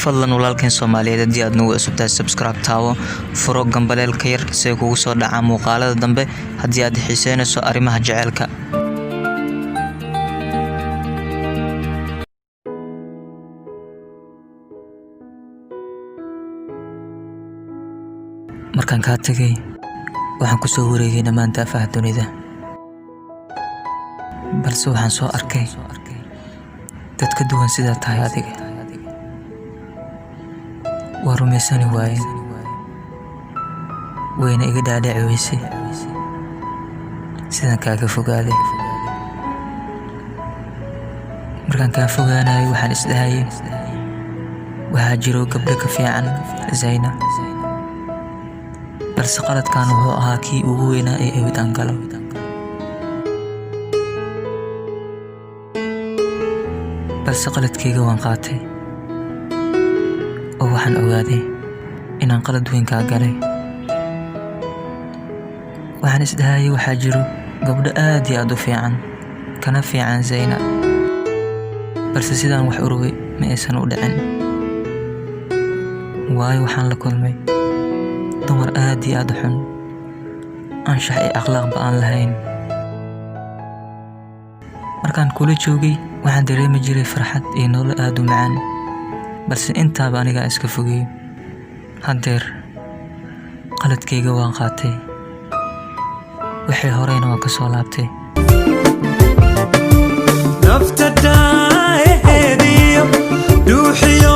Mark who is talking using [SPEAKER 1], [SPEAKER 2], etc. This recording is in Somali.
[SPEAKER 1] fadlan walaalkeen Soomaaliyeed haddii aad nagu cusubtahay subscribe taawo furo gambaleelka yar si kugu soo dhaca muuqaalada dambe haddii aad xiiseynayso arrimaha jaceylka. markaan ka tagay waxaan ku soo wareegay dhammaan daafaha dunida, balse waxaan soo arkay dad ka duwan sida tahay adiga. waa rumaysani waaye wayna iga dhaadhici weysay sidaan kaaga fogaaday. markaan kaa fogaanayo waxaan isdhahayay waxaa jiro gabdho ka fiican Zayna, balse qaladkan wuxuu ahaa kii ugu weynaa ee eedaan galo. balse qaladkayga waan qaatay oo waxaan ogaaday inaan qalad weyn kaa galay. waxaan isdhahayay waxaa jiro gabdho aad iyo aad u fiican kana fiican Zayna, balse sidaan wax u rogay ma aysan u dhicin. waayo waxaan la kulmay dumar aad iyo aad u xun, anshax iyo akhlaaqba aan lahayn. markaan kula joogay waxaan dareemi jiray farxad iyo nolol aad u macaan, balse intaaba aniga iska fogay. haddeer qaladkayga waan qaatay, wixii horeyna waan ka soo laabtay.
[SPEAKER 2] nafta daaheediyo ruuxiyo